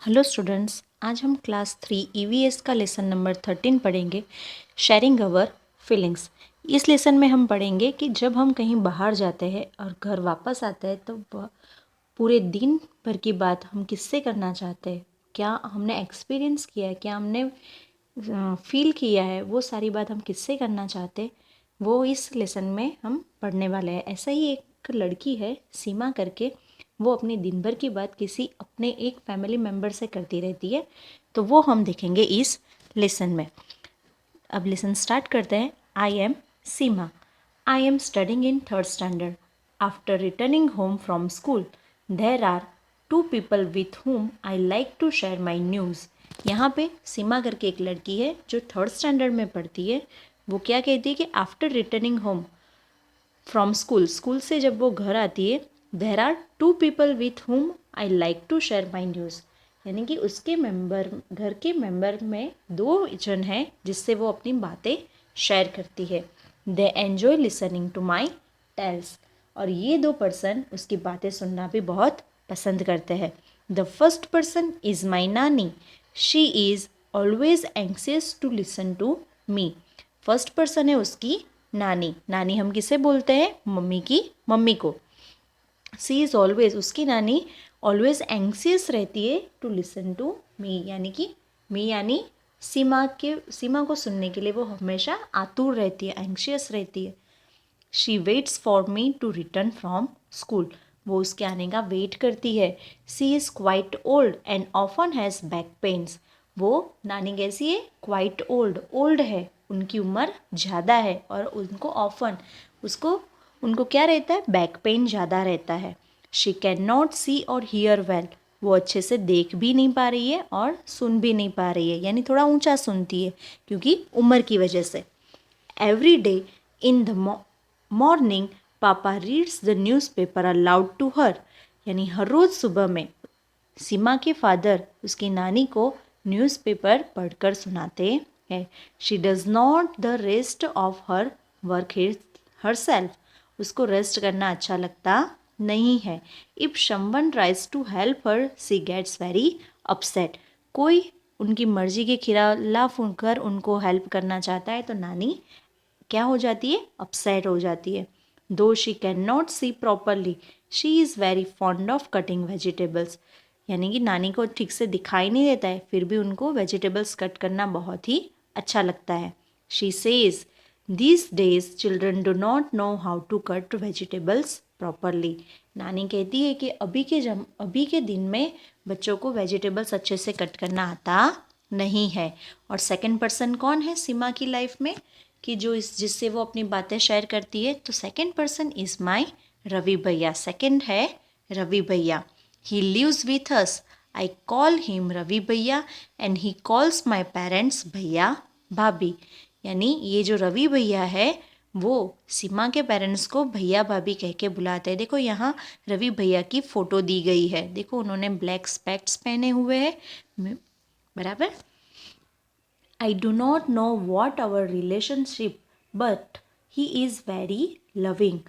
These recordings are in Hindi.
हेलो स्टूडेंट्स, आज हम क्लास 3 ईवीएस का लेसन नंबर 13 पढ़ेंगे, शेयरिंग अवर फीलिंग्स। इस लेसन में हम पढ़ेंगे कि जब हम कहीं बाहर जाते हैं और घर वापस आते हैं तो पूरे दिन भर की बात हम किससे करना चाहते हैं, क्या हमने एक्सपीरियंस किया है, क्या हमने फील किया है, वो सारी बात हम किससे करना चाहते हैं, वो इस लेसन में हम पढ़ने वाले हैं। ऐसा ही एक लड़की है सीमा करके, वो अपनी दिन भर की बात किसी अपने एक फैमिली मेम्बर से करती रहती है, तो वो हम देखेंगे इस लेसन में। अब लेसन स्टार्ट करते हैं। I am Seema. I am studying in third standard. After returning home from school there are two people with whom I like to share my news. यहाँ पे सीमा करके एक लड़की है जो थर्ड स्टैंडर्ड में पढ़ती है। वो क्या कहती है कि after returning home from school से जब वो घर आती है, there are two people with whom I like to share my news, यानी कि उसके घर के मेंबर में दो जन हैं जिससे वो अपनी बातें शेयर करती है। They enjoy listening to my tales, और ये दो पर्सन उसकी बातें सुनना भी बहुत पसंद करते हैं। The first person is my नानी। She is always anxious to listen to me. First person है उसकी नानी। नानी हम किसे बोलते हैं? मम्मी की मम्मी को। सी इज़ ऑलवेज, उसकी नानी ऑलवेज एंक्सियस रहती है टू लिसन टू मी, यानी कि मी यानी सीमा को सुनने के लिए वो हमेशा आतुर रहती है, एंक्शियस रहती है। She waits for me to return from school, वो उसके आने का वेट करती है। She is quite old and often has back pains, वो नानी कैसी है? क्वाइट ओल्ड है, उनकी उम्र ज़्यादा है और उनको क्या रहता है? बैक पेन ज़्यादा रहता है। शी कैन नॉट सी और हियर वेल, वो अच्छे से देख भी नहीं पा रही है और सुन भी नहीं पा रही है, यानी थोड़ा ऊंचा सुनती है क्योंकि उम्र की वजह से। Every day in the morning पापा reads the newspaper aloud to her, यानी हर रोज़ सुबह में सीमा के फादर उसकी नानी को न्यूज़पेपर पढ़कर सुनाते हैं। She does not the rest of her work herself, उसको रेस्ट करना अच्छा लगता नहीं है। If someone tries to help her she gets very upset, कोई उनकी मर्जी के खिलाफ उनकर उनको हेल्प करना चाहता है तो नानी क्या हो जाती है? अपसेट हो जाती है। दो she can not see properly, she is very fond of cutting vegetables, यानी कि नानी को ठीक से दिखाई नहीं देता है फिर भी उनको वेजिटेबल्स कट करना बहुत ही अच्छा लगता है। She says these days children do not know how to cut vegetables properly, नानी कहती है कि अभी के दिन में बच्चों को वेजिटेबल्स अच्छे से कट करना आता नहीं है। और सेकंड पर्सन कौन है सीमा की लाइफ में कि जिससे वो अपनी बातें शेयर करती है? तो second person is my Ravi भैया। सेकंड है रवि भैया। He lives with us, I call him Ravi भैया and he calls my parents भैया भाभी, यानी ये जो रवि भैया है वो सीमा के पेरेंट्स को भैया भाभी कह के बुलाते हैं। देखो यहाँ रवि भैया की फ़ोटो दी गई है, देखो उन्होंने ब्लैक स्पेक्ट्स पहने हुए हैं, बराबर। I do not know what our relationship, but he is very loving.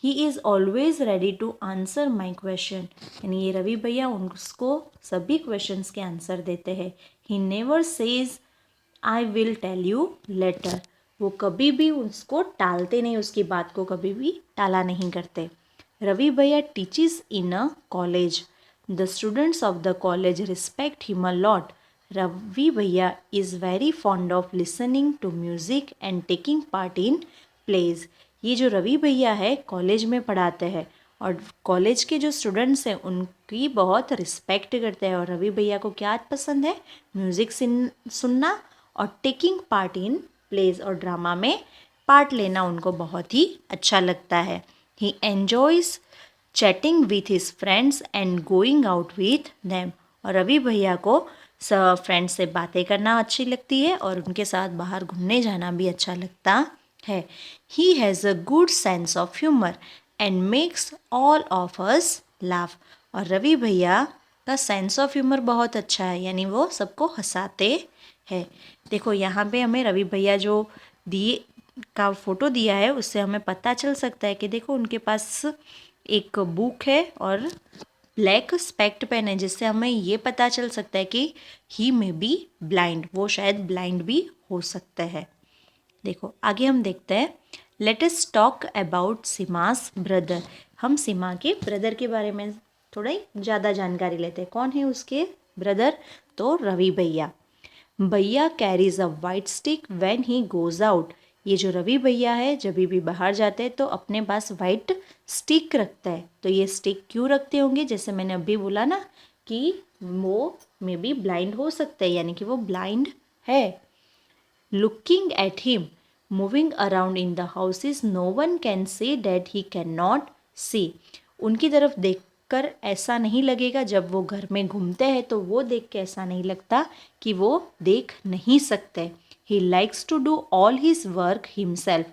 He is always ready to answer my question. यानी ये रवि भैया उसको सभी क्वेश्चंस के आंसर देते हैं। He never says I will tell you later. वो कभी भी उसको टालते नहीं, उसकी बात को कभी भी टाला नहीं करते। रवि भैया teaches in a college. The students of the college respect him a lot. Ravi Bhaiya is very fond of listening to music and taking part in plays. ये जो रवि भैया है कॉलेज में पढ़ाते हैं और कॉलेज के जो स्टूडेंट्स हैं उनकी बहुत रिस्पेक्ट करते हैं। और रवि भैया को क्या पसंद है? म्यूज़िक सुनना और टेकिंग पार्ट इन प्लेज, और ड्रामा में पार्ट लेना उनको बहुत ही अच्छा लगता है। He enjoys chatting with his friends and going out with them, और रवि भैया को सब फ्रेंड्स से बातें करना अच्छी लगती है और उनके साथ बाहर घूमने जाना भी अच्छा लगता है। He has a good sense of humour and makes all of us laugh, और रवि भैया का सेंस ऑफ ह्यूमर बहुत अच्छा है, यानी वो सबको हंसाते हैं। देखो यहाँ पे हमें रवि भैया जो दिए का फ़ोटो दिया है उससे हमें पता चल सकता है कि देखो उनके पास एक बुक है और ब्लैक स्पेक्ट पहने, जिससे हमें ये पता चल सकता है कि ही मे बी ब्लाइंड, वो शायद ब्लाइंड भी हो सकते हैं। देखो आगे हम देखते हैं, let us talk about Seema's brother. हम सीमा के ब्रदर के बारे में थोड़ा ज़्यादा जानकारी लेते हैं। कौन है उसके ब्रदर? तो रवि भैया। भैया carries a white stick when he goes out. ये जो रवि भैया है, जब भी बाहर जाते हैं तो अपने पास वाइट स्टिक रखता है। तो ये स्टिक क्यों रखते होंगे? जैसे मैंने अभी बोला ना कि वो मे बी ब्लाइंड हो सकते हैं, यानी कि वो ब्लाइंड है। Looking at him moving around in the houses, no one can say that he cannot see. उनकी तरफ देखकर ऐसा नहीं लगेगा, जब वो घर में घूमते हैं तो वो देख के ऐसा नहीं लगता कि वो देख नहीं सकते। He likes to do all his work himself.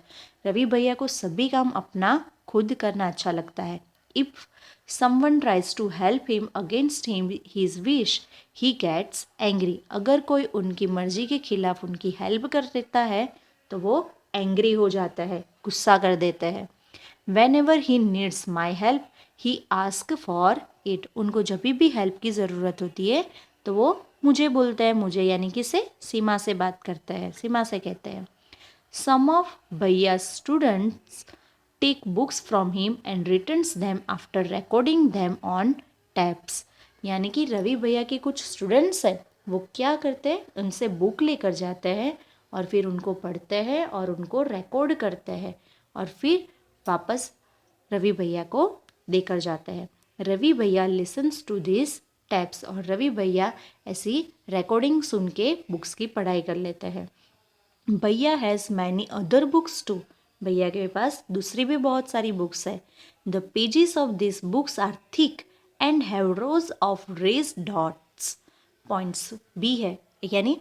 Ravi भैया को सभी काम अपना खुद करना अच्छा लगता है। If someone tries to help him against his wish, he gets angry. अगर कोई उनकी मर्जी के खिलाफ उनकी हेल्प कर देता है तो वो एंग्री हो जाता है, गुस्सा कर देते हैं। Whenever he needs my help, he asks for it. उनको जब भी हेल्प की ज़रूरत होती है तो वो मुझे बोलते हैं, मुझे यानी कि सीमा से बात करते हैं, सीमा से कहते हैं। Some of Bhaiya's students take books from him and returns them after recording them on tapes. यानी कि रवि भैया के कुछ स्टूडेंट्स हैं, वो क्या करते हैं, उनसे बुक लेकर जाते हैं और फिर उनको पढ़ते हैं और उनको रिकॉर्ड करते हैं और फिर वापस रवि भैया को देकर जाते हैं। रवि भैया लिसन्स टू दिस टैप्स, और रवि भैया ऐसी रिकॉर्डिंग सुन के बुक्स की पढ़ाई कर लेते हैं। भैया has many other books too. भैया के पास दूसरी भी बहुत सारी बुक्स है। The pages of this books are thick and have rows of raised dots. Points भी है, यानी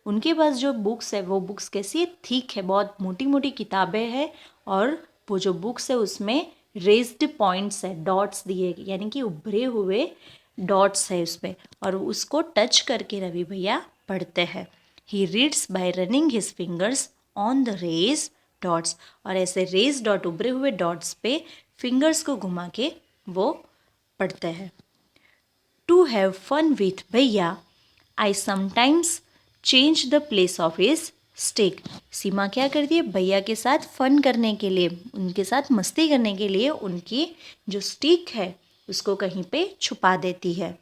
उनके पास जो बुक्स है वो बुक्स कैसी है? थिक है, बहुत मोटी मोटी किताबें हैं और वो जो बुक्स है उसमें रेज्ड पॉइंट्स है, डॉट्स दिए, यानी कि उभरे हुए डॉट्स है उस पर, और उसको टच करके रवि भैया पढ़ते हैं। He reads by running his fingers on the raised dots, और ऐसे रेज डॉट, उभरे हुए डॉट्स पे फिंगर्स को घुमा के वो पढ़ते हैं। To have fun with भैया, I sometimes change the place of his stick. सीमा क्या करती है? भैया के साथ फन करने के लिए, उनके साथ मस्ती करने के लिए उनकी जो स्टिक है उसको कहीं पे छुपा देती है।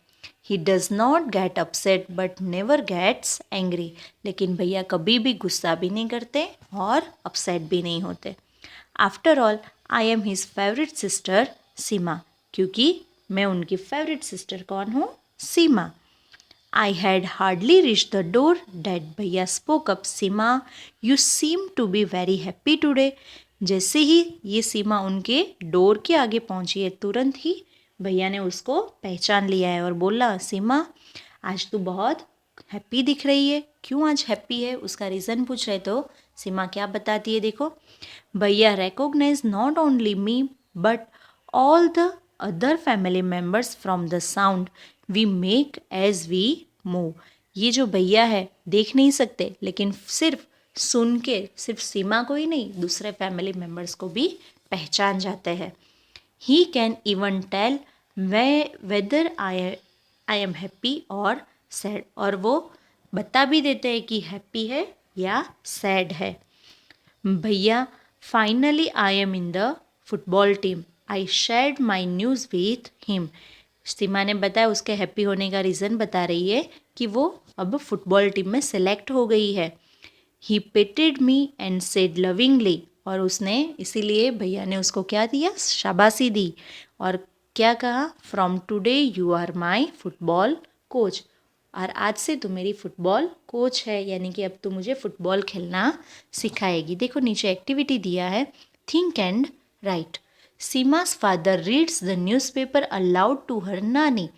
He does not get upset but never gets angry. लेकिन भैया कभी भी गुस्सा भी नहीं करते और अपसेट भी नहीं होते। After all, I am his favorite sister, सीमा, क्योंकि मैं उनकी फेवरेट सिस्टर कौन हूँ? सीमा। I had hardly reached the door that भैया spoke up. Seema, you seem to be very happy today. जैसे ही ये सीमा उनके डोर के आगे पहुंची है, तुरंत ही भैया ने उसको पहचान लिया है और बोला, सीमा आज तू बहुत हैप्पी दिख रही है। क्यों आज हैप्पी है? उसका रीज़न पूछ रहे तो सीमा क्या बताती है, देखो। भैया recognise not only me but all the other family members from the sound we make as we move. ये जो भैया है देख नहीं सकते, लेकिन सिर्फ सुन के सिर्फ सीमा को ही नहीं, दूसरे फैमिली मेम्बर्स को भी पहचान जाते हैं। He can even tell whether I am happy or sad, और वो बता भी देते हैं कि हैप्पी है या सैड है। भैया, finally I am in the football team, I shared my news with him. Seema ने बताया, उसके हैप्पी होने का रीज़न बता रही है कि वो अब फुटबॉल टीम में सेलेक्ट हो गई है। ही पेटेड मी एंड सेड लविंगली, और उसने इसीलिए भैया ने उसको क्या दिया? शाबाशी दी, और क्या कहा? From today you are my football coach, और आज से तू मेरी फुटबॉल कोच है, यानी कि अब तू मुझे फुटबॉल खेलना सिखाएगी। देखो नीचे एक्टिविटी दिया है, think and write. Seema's father reads the newspaper aloud to her नानी,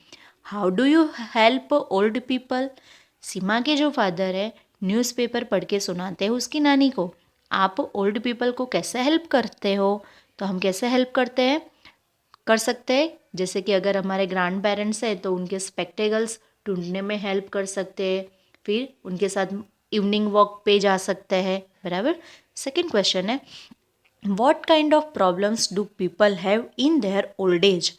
how do you help old people. Seema के जो फादर है न्यूज़पेपर पढ़ के सुनाते हैं उसकी नानी को, आप ओल्ड पीपल को कैसे हेल्प करते हो? तो हम कैसे हेल्प करते हैं, कर सकते हैं, जैसे कि अगर हमारे ग्रैंड पेरेंट्स हैं तो उनके स्पेक्टेकल्स ढूंढने में हेल्प कर सकते हैं, फिर उनके साथ इवनिंग वॉक पे जा सकते हैं, बराबर। सेकंड क्वेश्चन है, what kind of problems do people have in their old age,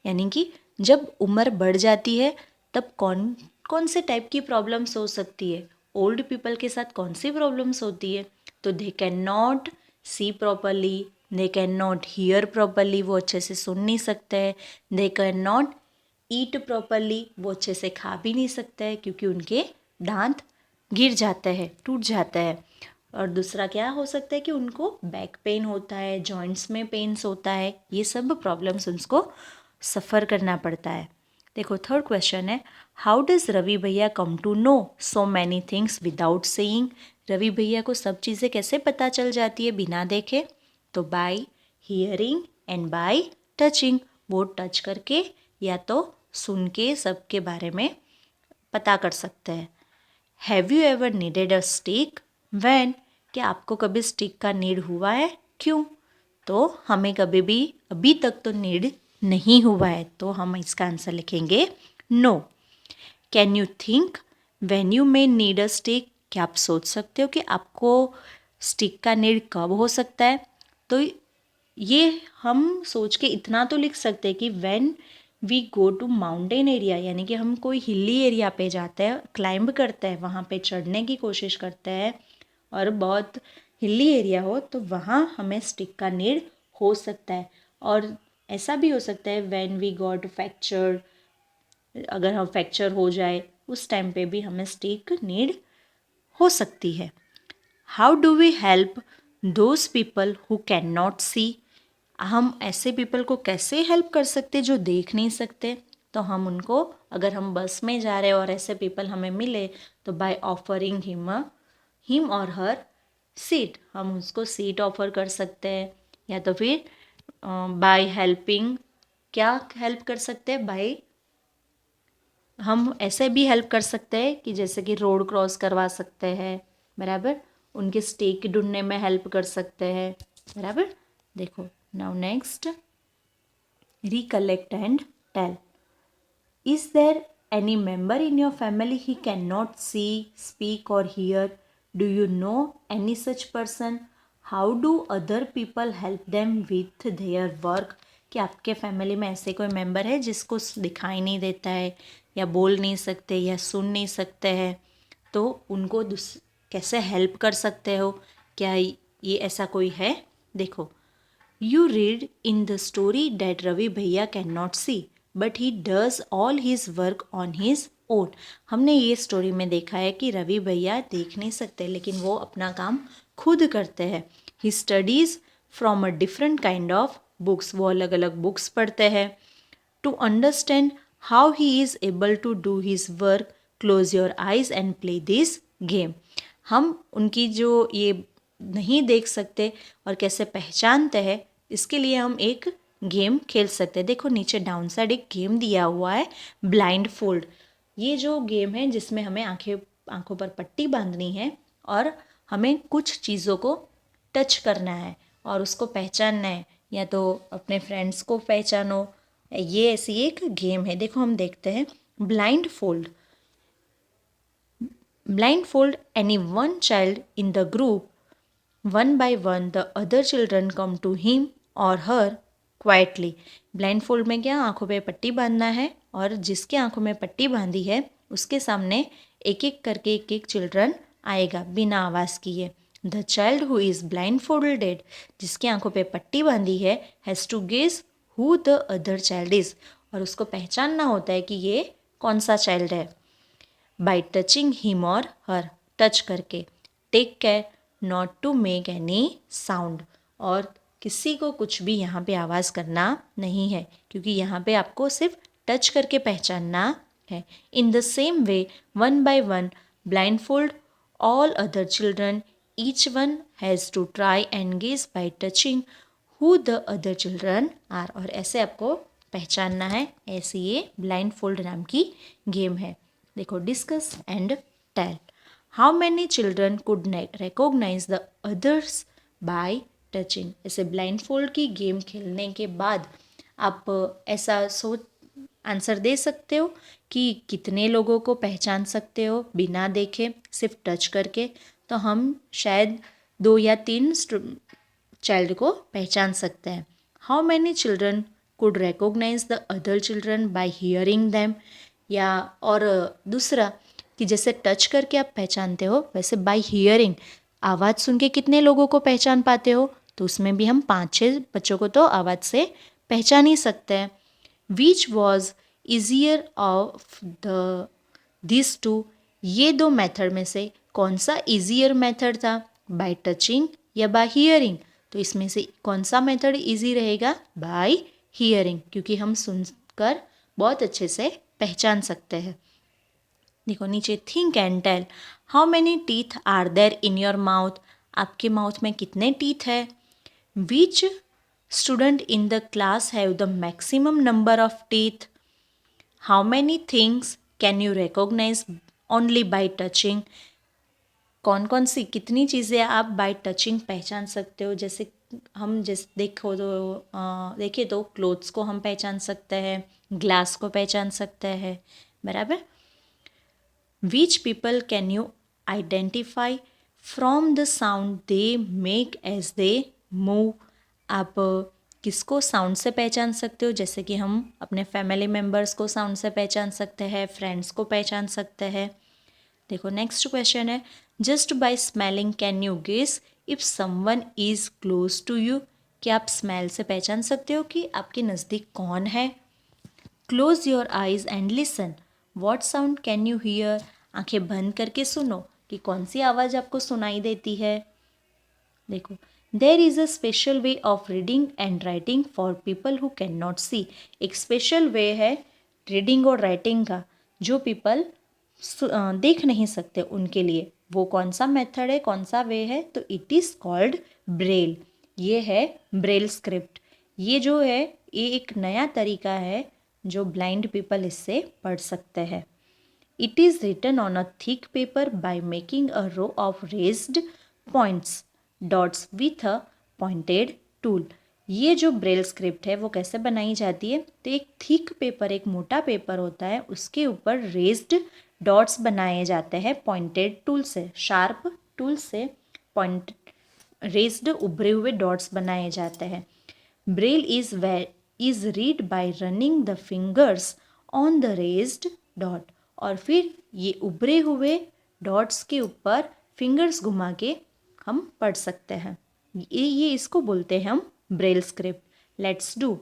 यानी कि जब उम्र बढ़ जाती है तब कौन कौन से टाइप की प्रॉब्लम्स हो सकती है, ओल्ड पीपल के साथ कौन सी प्रॉब्लम्स होती है, तो they can not see properly, they can not here properly, वो अच्छे से सुन नहीं सकते हैं, they can not eat properly, वो अच्छे से खा भी नहीं सकते हैं क्योंकि उनके दांत गिर जाते हैं, टूट जाते हैं। और दूसरा क्या हो सकता है कि उनको बैक पेन होता है, जॉइंट्स में पेन्स होता है, ये सब प्रॉब्लम्स उनको सफ़र करना पड़ता है। देखो थर्ड क्वेश्चन है, हाउ डज रवि भैया come to know so many things without saying. Ravi भैया को सब चीज़ें कैसे पता चल जाती है बिना देखे, तो bye hearing and bye touching, वो टच करके या तो सुन के सबके बारे में पता कर सकते हैं। Have you ever needed a stick when, क्या आपको कभी स्टिक का नीड हुआ है, क्यों, तो हमें कभी भी अभी तक तो नीड नहीं हुआ है, तो हम इसका आंसर लिखेंगे no. Can you think when you may need a stick, क्या आप सोच सकते हो कि आपको स्टिक का नीड कब हो सकता है, तो ये हम सोच के इतना तो लिख सकते हैं कि when we go to mountain area, यानी कि हम कोई हिली एरिया पे जाते हैं, क्लाइंब करते हैं, वहाँ पे चढ़ने की कोशिश करते हैं और बहुत हिली एरिया हो तो वहाँ हमें स्टिक का नीड हो सकता है। और ऐसा भी हो सकता है व्हेन वी गॉट फ्रैक्चर, अगर हम फ्रैक्चर हो जाए उस टाइम पे भी हमें स्टिक नीड हो सकती है। How do we help those people who can not see, हम ऐसे पीपल को कैसे हेल्प कर सकते जो देख नहीं सकते, तो हम उनको, अगर हम बस में जा रहे हैं और ऐसे पीपल हमें मिले तो बाय ऑफरिंग हिम और हर सीट, हम उसको सीट ऑफर कर सकते हैं, या तो फिर बाय हेल्पिंग, क्या हेल्प कर सकते हैं, बाय हम ऐसे भी हेल्प कर सकते हैं कि जैसे कि रोड क्रॉस करवा सकते हैं, बराबर, उनके स्टे की ढूंढने में हेल्प कर सकते हैं, बराबर। देखो now next, recollect and tell. Is there any member in your family he cannot see, speak or hear? Do you know any such person? How do other people help them with their work? कि आपके फैमिली में ऐसे कोई मेंबर है जिसको दिखाई नहीं देता है या बोल नहीं सकते या सुन नहीं सकते हैं, तो उनको कैसे हेल्प कर सकते हो, क्या ये ऐसा कोई है। देखो, you read in the story that Ravi भैया cannot see, but he does all his work on his own. हमने ये स्टोरी में देखा है कि रवि भैया देख नहीं सकते लेकिन वो अपना काम खुद करते हैं। He studies from a different kind of books, वो अलग अलग बुक्स पढ़ते हैं। To understand how he is able to do his work, close your eyes and play this game. हम उनकी जो ये नहीं देख सकते और कैसे पहचानते हैं, इसके लिए हम एक गेम खेल सकते हैं। देखो नीचे डाउन साइड एक गेम दिया हुआ है, ब्लाइंड फोल्ड। ये जो गेम है जिसमें हमें आंखों पर पट्टी बांधनी है और हमें कुछ चीज़ों को टच करना है और उसको पहचानना है, या तो अपने फ्रेंड्स को पहचानो, ये ऐसी एक गेम है। देखो हम देखते हैं, blind fold. Blindfold any one child in the group. One by one, the other children come to him or her quietly. Blindfold में क्या, आंखों पे पट्टी बांधना है और जिसके आंखों में पट्टी बांधी है उसके सामने एक एक करके एक एक चिल्ड्रन आएगा बिना आवाज़ किए। The child who is blindfolded, जिसकी आंखों पे पट्टी बांधी है, has to guess who the other child is, और उसको पहचानना होता है कि ये कौन सा चाइल्ड है। बाई टचिंग हिम और हर, टच करके। Take care not to make any sound, और किसी को कुछ भी यहाँ पे आवाज़ करना नहीं है क्योंकि यहाँ पे आपको सिर्फ टच करके पहचानना है। In the same way, one by one blindfold all other children, each one has to try and guess by touching who the other children are, और ऐसे आपको पहचानना है। ऐसे ये blindfold नाम की गेम है। देखो, discuss and tell. How many children could recognise the others by touching. ऐसे ब्लाइंडफोल्ड की गेम खेलने के बाद आप ऐसा सोच आंसर दे सकते हो कि कितने लोगों को पहचान सकते हो बिना देखे, सिर्फ टच करके, तो हम शायद 2 या 3 चाइल्ड को पहचान सकते हैं। How many children could recognise the other children by hearing them, या और दूसरा कि जैसे टच करके आप पहचानते हो वैसे बाय हियरिंग, आवाज़ सुन के कितने लोगों को पहचान पाते हो, तो उसमें भी हम 5-6 बच्चों को तो आवाज़ से पहचान ही सकते हैं. Which was easier of the this two, ये दो मेथड में से कौन सा ईजियर मेथड था, बाय टचिंग या बाय हियरिंग. तो इसमें से कौन सा मेथड ईजी रहेगा, बाय हियरिंग, क्योंकि हम सुनकर बहुत अच्छे से पहचान सकते हैं. देखो नीचे, think and tell, how many teeth are there in your mouth, आपके माउथ में कितने टीथ है. Which student in the class have the maximum number of teeth. How many things can you recognise only by touching, कौन कौन सी कितनी चीज़ें आप बाय टचिंग पहचान सकते हो. जैसे हम देखें तो क्लोथ्स को हम पहचान सकते हैं, ग्लास को पहचान सकते हैं, बराबर. Which people can you identify from the sound they make as they move, आप किसको साउंड से पहचान सकते हो, जैसे कि हम अपने फैमिली मेम्बर्स को साउंड से पहचान सकते हैं, फ्रेंड्स को पहचान सकते हैं. देखो नेक्स्ट क्वेश्चन है, just by smelling can you guess if someone is close to you, क्या आप स्मेल से पहचान सकते हो कि आपके नज़दीक कौन है. Close your eyes and listen, what sound can you here, आंखें बंद करके सुनो कि कौन सी आवाज़ आपको सुनाई देती है. देखो, there is a special way of reading and writing for people who can not see, एक स्पेशल वे है रीडिंग और राइटिंग का जो पीपल देख नहीं सकते उनके लिए. वो कौन सा मेथड है, कौन सा वे है, तो इट इज़ कॉल्ड ब्रेल. ये है ब्रेल स्क्रिप्ट. ये जो है ये एक नया तरीका है जो ब्लाइंड पीपल इससे पढ़ सकते हैं. It is written on a thick paper by making a row of raised points dots with a pointed tool. ये जो ब्रेल स्क्रिप्ट है वो कैसे बनाई जाती है, तो एक थिक पेपर, एक मोटा पेपर होता है, उसके ऊपर रेज्ड डॉट्स बनाए जाते हैं पॉइंटेड टूल से, शार्प टूल से पॉइंट रेज्ड उभरे हुए डॉट्स बनाए जाते हैं. Braille is read by running the fingers on the raised dot, और फिर ये उभरे हुए डॉट्स के ऊपर फिंगर्स घुमा के हम पढ़ सकते हैं. ये इसको बोलते हैं हम Braille script. Let's do.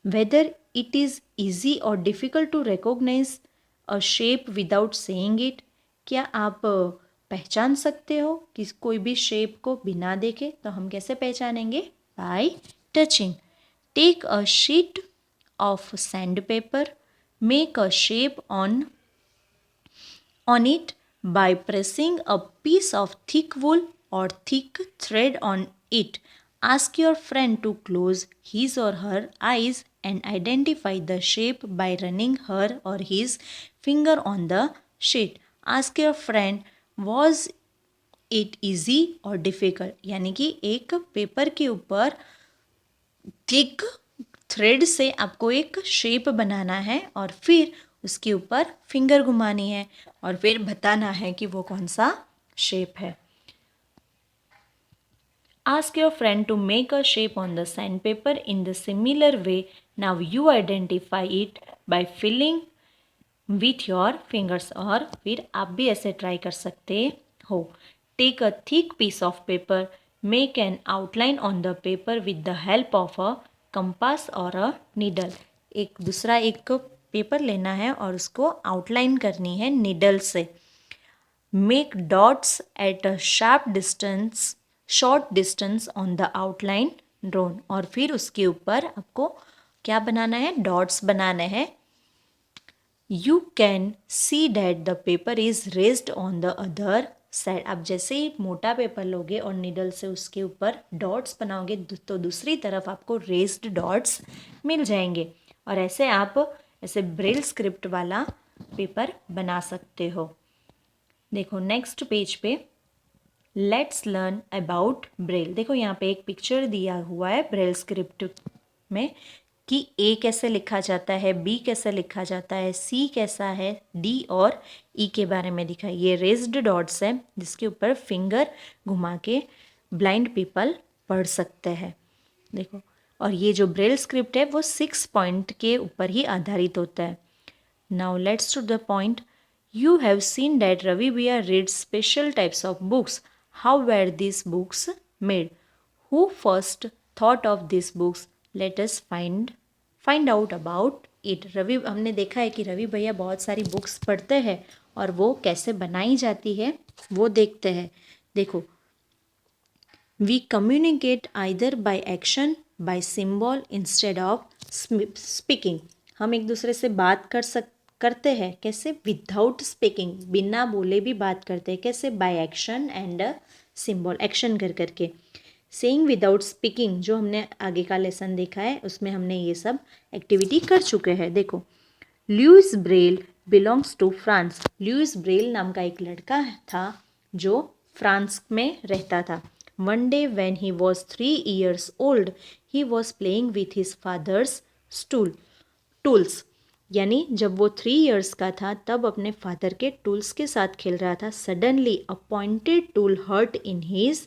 Whether it is easy और difficult to recognise a shape without saying it, क्या आप पहचान सकते हो कि कोई भी शेप को बिना देखे, तो हम कैसे पहचानेंगे, by touching. Take a sheet of sandpaper, make a shape on it by pressing a piece of thick wool or thick thread on it. Ask your friend to close his or her eyes and identify the shape by running her or his finger on the sheet. Ask your friend, was it easy or difficult? यानी कि एक पेपर के ऊपर थिक थ्रेड से आपको एक शेप बनाना है और फिर उसके ऊपर फिंगर घुमानी है और फिर बताना है कि वो कौन सा शेप है. Ask your friend to make a shape on the sandpaper in the similar way. Now you identify it by filling with your fingers. और फिर आप भी ऐसे ट्राई कर सकते हो. Take a thick piece of paper. Make an outline on the paper with the help of a compass or a needle. एक पेपर लेना है और उसको आउटलाइन करनी है नीडल से. Make dots at a short distance on the outline drawn, और फिर उसके ऊपर आपको क्या बनाना है, डॉट्स बनाने हैं. You can see that the paper is raised on the other side. आप जैसे ही मोटा पेपर लोगे और नीडल से उसके ऊपर डॉट्स बनाओगे तो दूसरी तरफ आपको रेज्ड डॉट्स मिल जाएंगे, और ऐसे आप ऐसे ब्रेल स्क्रिप्ट वाला पेपर बना सकते हो. देखो नेक्स्ट पेज पे, लेट्स लर्न अबाउट ब्रेल. देखो यहाँ पे एक पिक्चर दिया हुआ है ब्रेल स्क्रिप्ट में कि ए कैसे लिखा जाता है, बी कैसे लिखा जाता है, सी कैसा है, डी और ई के बारे में दिखा है. ये रेज्ड डॉट्स है जिसके ऊपर फिंगर घुमा के ब्लाइंड पीपल पढ़ सकते हैं. देखो और ये जो ब्रेल स्क्रिप्ट है वो 6 पॉइंट के ऊपर ही आधारित होता है. Now let's to the point. You have seen that Ravi Bhaiya reads special types of books. How were these books made? Who first thought of these books? Let us find out about it. हमने देखा है कि रवि भैया बहुत सारी बुक्स पढ़ते हैं और वो कैसे बनाई जाती है वो देखते हैं. देखो, we communicate either by action, by symbol instead of speaking. हम एक दूसरे से बात करते हैं कैसे? विदाउट स्पीकिंग, बिना बोले भी बात करते हैं कैसे? By action and symbol, action कर करके. सेइंग विदाउट स्पीकिंग जो हमने आगे का लेसन देखा है उसमें हमने ये सब एक्टिविटी कर चुके हैं. देखो, Louis Braille belongs to France. Louis Braille नाम का एक लड़का था जो फ्रांस में रहता था. One day when he was 3 years old, he was playing with his father's tools. यानी जब वो 3 years का था तब अपने फादर के टूल्स के साथ खेल रहा था. Suddenly a pointed tool hurt in his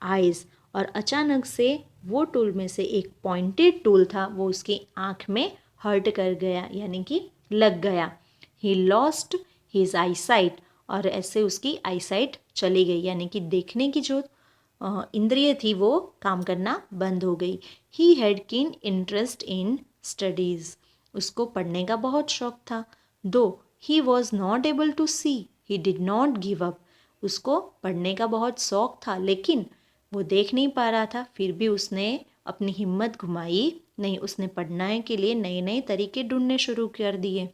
eyes. और अचानक से वो टूल में से एक पॉइंटेड टूल था वो उसकी आँख में हर्ट कर गया यानी कि लग गया. He lost his eyesight. और ऐसे उसकी आईसाइट चली गई यानी कि देखने की जो इंद्रिय थी वो काम करना बंद हो गई. He had keen interest in studies. उसको पढ़ने का बहुत शौक था. Though he was not able to see, he did not give up. उसको पढ़ने का बहुत शौक था लेकिन वो देख नहीं पा रहा था. फिर भी उसने अपनी हिम्मत घुमाई नहीं, उसने पढ़ने के लिए नए नए तरीके ढूंढने शुरू कर दिए.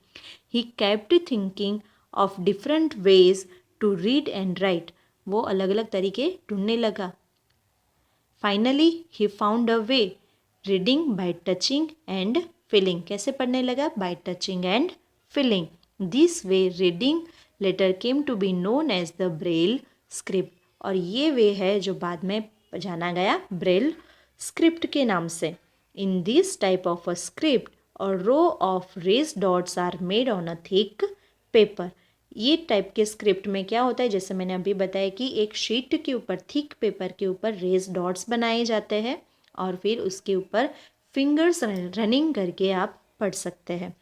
He kept thinking of different ways to read and write. वो अलग अलग तरीके ढूंढने लगा. Finally he found a way, reading by touching and feeling. कैसे पढ़ने लगा? By touching and feeling. This way reading letter came to be known as the Braille script. और ये वे है जो बाद में जाना गया ब्रेल स्क्रिप्ट के नाम से. In this type of a script a row of raised dots are made on a thick paper. ये टाइप के स्क्रिप्ट में क्या होता है, जैसे मैंने अभी बताया कि एक शीट के ऊपर, थिक पेपर के ऊपर रेज डॉट्स बनाए जाते हैं और फिर उसके ऊपर फिंगर्स रनिंग करके आप पढ़ सकते हैं.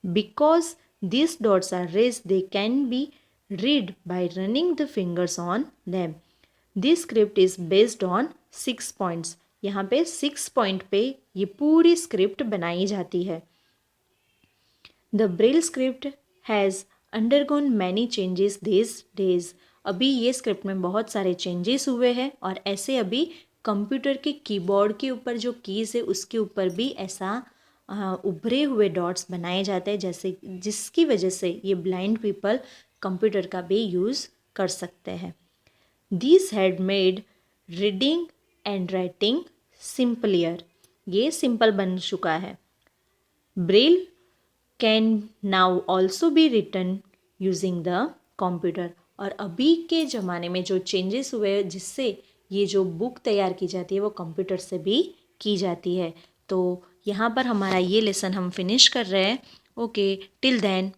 Because this dots are raised they can be read by running the fingers on them. This script is based on 6 points. यहाँ पे 6 पॉइंट पे ये पूरी स्क्रिप्ट बनाई जाती है. The Braille script has undergone many changes this days. अभी ये स्क्रिप्ट में बहुत सारे चेंजेस हुए हैं और ऐसे अभी कंप्यूटर के कीबोर्ड के ऊपर जो कीज़ है उसके ऊपर भी ऐसा उभरे हुए डॉट्स बनाए जाते हैं जैसे जिसकी वजह से ये ब्लाइंड पीपल कंप्यूटर का भी यूज़ कर सकते हैं. This had made reading and writing simplier. ये सिंपल बन चुका है. Braille can now also be written using the computer. और अभी के ज़माने में जो चेंजेस हुए हैं जिससे ये जो बुक तैयार की जाती है वो कंप्यूटर से भी की जाती है. तो यहाँ पर हमारा ये लेसन हम फिनिश कर रहे हैं. Okay, till then.